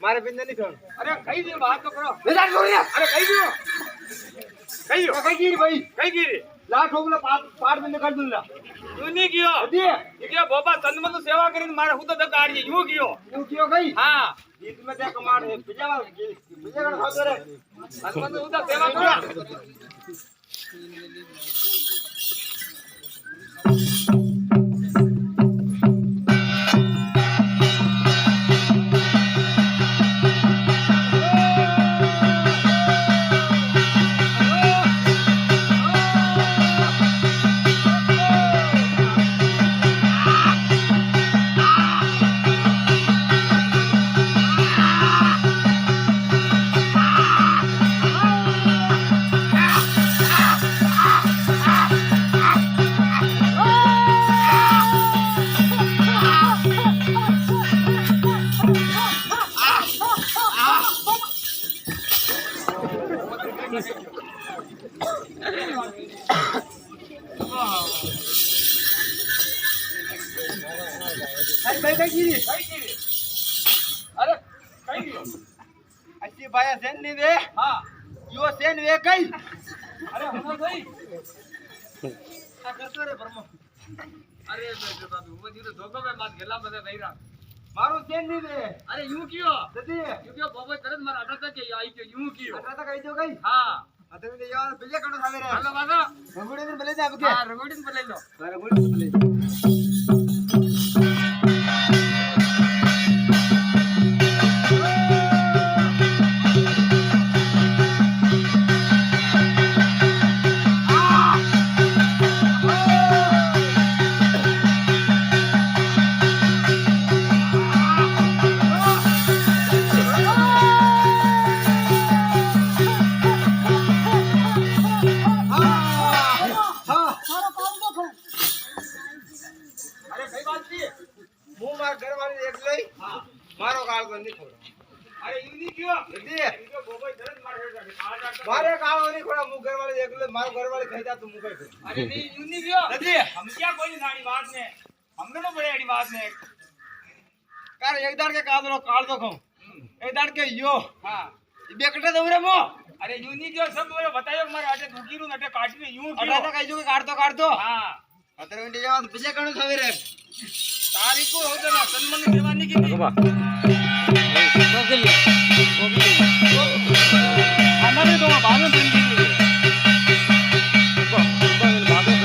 मारे बिंदे नहीं छोड़। अरे कही दियो बात तो करो। बेजार छोड़ यार। अरे कही दियो। कही हो। कहीं गिरी भाई। कही गिरी। लाख होगला पार बिंदे कर दूंगा। यूं नहीं कियो। दिए। ये क्या बाबा तनमन सेवा करीन मारे हुद तक आड़ी यूं कियो गई। हां जीत में दे कमाड़ है बिजा कर खाते रे तनमन हुद सेवा करो। अरे भाई कहीं गिरी। अरे कही दियो। अच्छी भाई सेन नहीं दे। हां यो सेन वे कई। अरे हम सही आ करतो रे ब्रह्म। अरे बेटे बाबू वो जी तो धोखो में बात गेला बदे नहीं रहा मारो सेन नहीं दे। अरे यूं कियो ददी यूं कियो बाबा तरत मार अटा तक के आई के यूं कियो अटरा तक आई जो गई। हां अतरे ने यार बिजे कनो खावे रे। हेलो बाबा रंगोड़ी दिन बले जा बके। हां रंगोड़ी पर ले लो रंगोड़ी बले। मारो काल को नहीं छोड़ो। अरे यूं नहीं कियो ददी इनको बाबा तरत मार मारे काल नहीं छोड़ा मुंह घर वाले देख ले मारो घर वाले खैजा तू मुंह पे। अरे नहीं यूं नहीं कियो ददी हम क्या कोई नाड़ी बात ने हमने तो बड़े अड़ी बात ने कार एक दाड़ के काल दो खो एक दाड़ के यो हां बेकटे दौरे मो अरे यूं नहीं कियो सब बोले बतायो मारे आटे दुखी रू नटे काटी ने यूं कियो अटा तक आई जो काट दो हां अतरे में जाओ बिजे कनो खावे रे तारीख को होते ना सन्मान सेवा नहीं की बाबा तो के लिए हमारे तो बाद में बन गई बाद में बन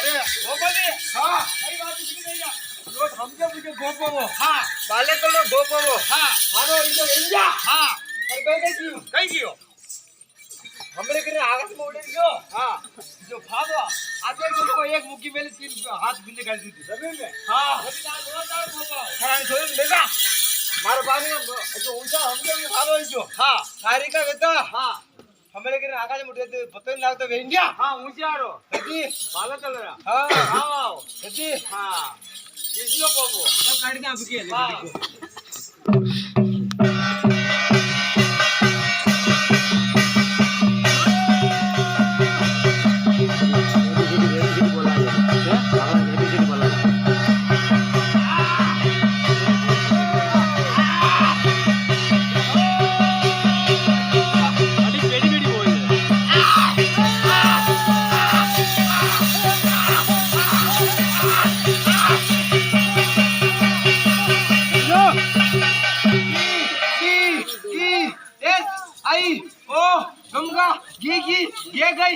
अरे गोपाली हां कई बात नहीं गई जा रोज हमके मुझे गोपो हां बाले तो लो गोपो हां हारो इधर इंजा हां કઈ ગયો हमरे करे आगत में उड़े गयो हां जो भागो आते को एक मुक्की मेले तीन हाथ बिंदे कर दी थी जमीन में हां अभी ना जोरदार भागो खान छोड़ लेगा मारो पानी जो ऊंचा हमके भी भागो जो हां सारी का बेटा हां हमरे करे आकाश में उड़े थे पता नहीं लगता इंडिया हां ऊंचा आरो जी भागो चल रहा हां आओ जी हां किसी को बोलो सब काट के आपके आई ओ गंगा गी ये गई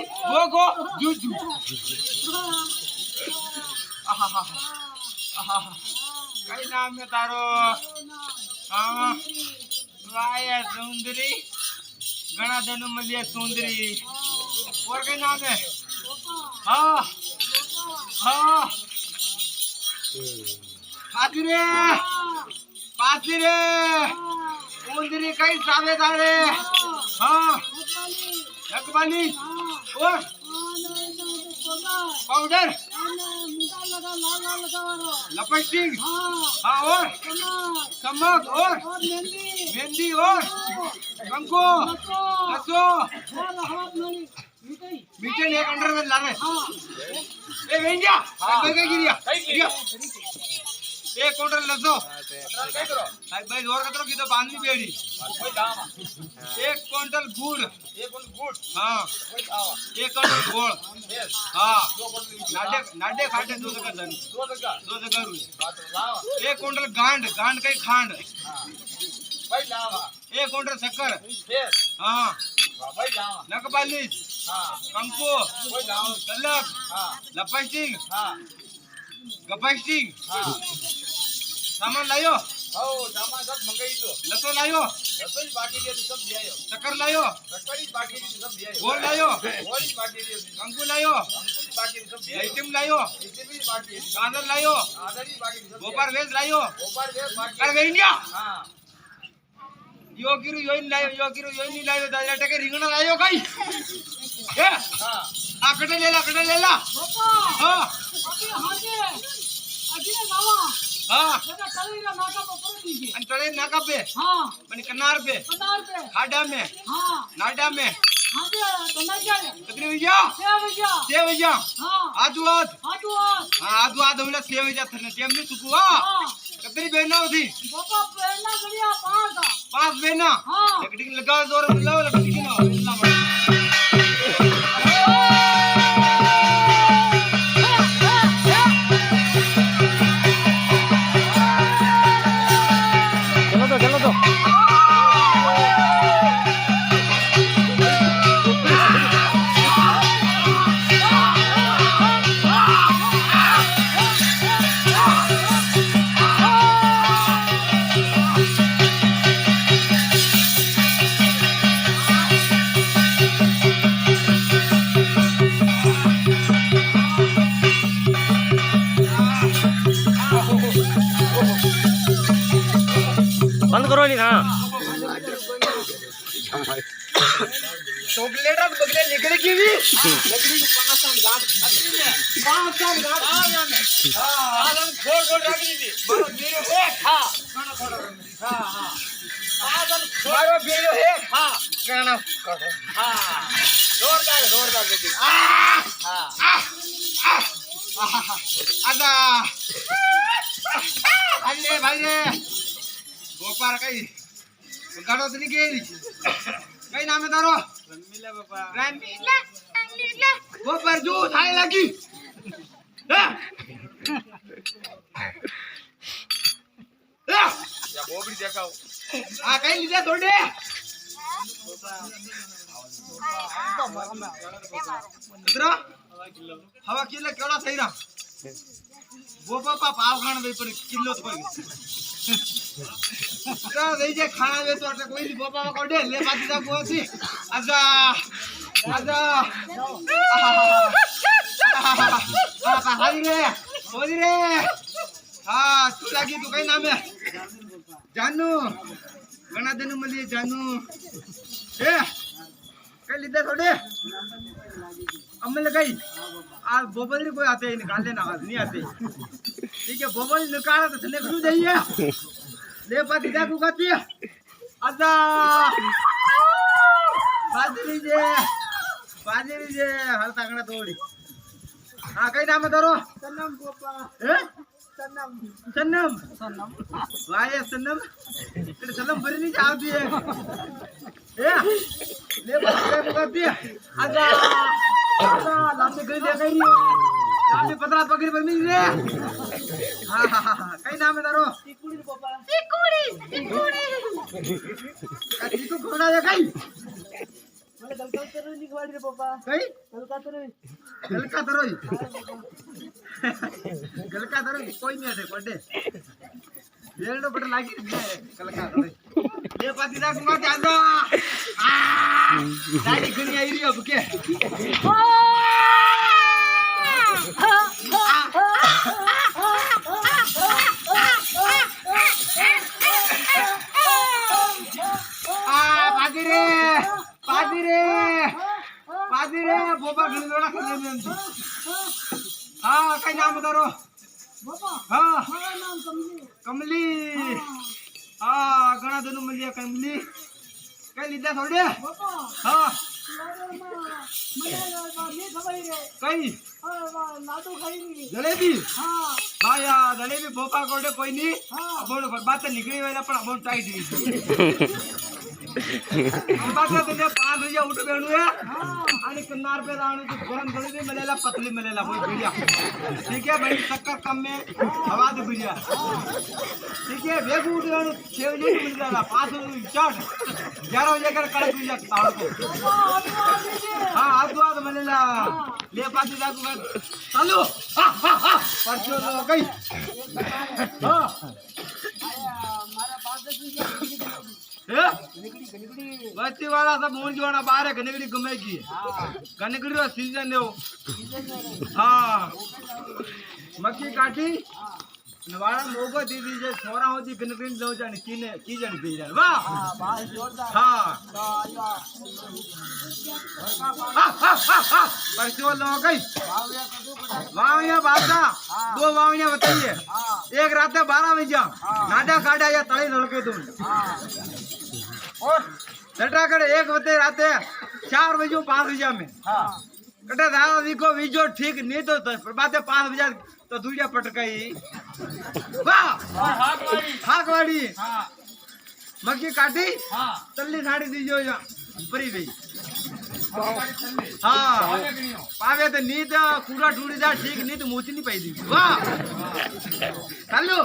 गो जू जू आहा कई नाम है तारो हां वाया सुंदरी गणा दन मलिया सुंदरी और कई नाम है हां हां पातिरे सुंदरी कई सावे तारे हां लकबानी और पाउडर लपस्टिक हाँ और चमक और मेहंदी और कंको लसो मीठे एक अंडर में ला रहे ए वेंडिया कई गिरिया एक क्विंटल लसो भाई जोर कतरो की तो बांधनी बेड़ी एक क्विंटल गुड़ हाँ एक क्विंटल गोड़ हाँ नाडे खाटे दो जगह एक क्विंटल गांड कई खांड एक क्विंटल शक्कर हाँ नकपालिश कंको तलक लपस्टिक गपस्टिक सामान लायो सामान सब मंगाई तो लसो लायो लसो ही बाकी दिया सब ले आयो शक्कर लायो शक्कर ही बाकी दिया सब ले आयो गोल लायो गोल ही बाकी दिया अंगूर लायो अंगूर ही बाकी सब ले आयो आइटम लायो आइटम ही बाकी गाजर लायो गाजर ही बाकी सब गोपार वेज लायो गोपार वेज बाकी कर इंडिया हां यो किरु यो नहीं लायो दादा टके रिंगणा लायो कई ए हां आकड़े ले ला बाबा हां अभी हाजे अजीने बाबा हां बेटा टळेगा नाका पे पड़ दीजिए अन टळे नाका पे हां मने कनार पे खाड़ा में हां नाडा में हाजे तो ना जाए कितने बजा 6 बजा हां आजू आज हां आजू होला 6 बजा थने टेम में सुकुआ हां कितनी बहना थी बाबा बहना गड़िया 5 बहना हां लकड़ी लगा जोर मिलाओ लकड़ी ना चलो तो बंद करो नहीं हाँ चॉकलेट अब बगले निकल की भी लकड़ी 5 साल गांठ हां हम छोड़ रख दी थी मारो बेरो एक हां हां आदम मारो बेरो एक हां गाना हां जोरदार बेटी हां आजा अल्ले भाई गोपार कई गाड़ो से नहीं गेली कई नाम है तारो रमीला बाबा रमीला गोपार जो थाने लगी या बोबड़ी देखाओ आ कई लीजा थोड़े इतना हवा किलो केड़ा सही रहा वो पापा पाव खान दे पर किलो तो જા દઈ જે ખાણા વે તો એટલે કોઈ ની બોપા કોડે લે પાછી જા ગોસી આજા આજા હાજી રે હોજી રે હા તું લાગી તું કઈ નામે જાનુ ઘણા દિન મળી જાનુ એ કઈ લીધે થોડે अम्मे लगाई आज बोबल कोई आते ही निकाल लेना आज नहीं आते ठीक है बोबल निकाला तो चले क्यों जाइए ले पाती जा तू खाती है आजा बाजरी जे हर ताकड़ा तोड़ी हाँ कई नाम है तारो सन्नम पोपा हैं सन्नम वाह सन्नम तेरे सन्नम बड़ी नहीं जाती है ले पाती जा तू खाती है आजा लांबी गई ले गई लांबी पतरा पकड़ी पर मिल रे हां हां हां कई नाम है तारो टिकुड़ी पापा टिकुड़ी टिकुड़ी घोड़ा है कई મને ગલકા તરોઈ નીકવાડી રે પાપા કઈ ગલકા તરોઈ કોઈ નહીં હશે કોડે બેલડો બટ લાગી છે ગલકા તરોઈ લે પાતી જા કુમા કે આજો આ દાડી ઘણી આવી રહ્યો કે पादी रे बोपा घणी लोड़ा खेले में हां कई नाम बतारो बोपा हां मारा नाम कमली हां घणा दिन मिलिया कमली कई लीधा थोड़े बोपा हां મને ની ખબર રે કઈ લાડુ ખાઈ ની જલેબી हां ભાયા જલેબી બોપા કોડે કોઈ ની બોલ બાત નીકળી વેલા પણ બહુ ટાઈટ રી बाबा तो जे 5 रुपया उठ बेणू है आणि किनार पे राणू जो गरम जलेबी मिलेला पतली मिलेला कोई बढ़िया ठीक है भाई शक्कर कम में हवा दे बढ़िया ठीक है बेगू उठ बेणू 6 बजे मिल जाला 5 रुपया चाट 11 बजे कर कड़क मिल जाता ताड़ को हां आदवाद मिलेला ले पासी जागू चालू परचो गई हां मारा 5 बच्ची वाला सब मूंज वाला बाहर है गनगड़ी घुमेगी गनगड़ी रो सीजन दो हाँ मक्की काटी नवाड़ा मोगो दीदी जे छोरा होती गनगड़ी लो जाने कीने की जाने पी जाने वाह हाँ परसों लो गई वाविया बादशाह 2 वाविया बताइए एक रात 12 बजे नाडा काटा या तली लड़के तुम और लटाकड़ एक बजे राते 4 बजे 5 बजे में कटे धारा देखो वीजो ठीक नहीं तो प्रभाते 5 बजे तो दूजा पटकाई वाह हाकवाड़ी मक्की काटी तल्ली साड़ी दीजो या परी गई हाँ पावे तो नींद कूड़ा टूड़ी जा ठीक नहीं तो मोची नहीं पाई दी वाह चलो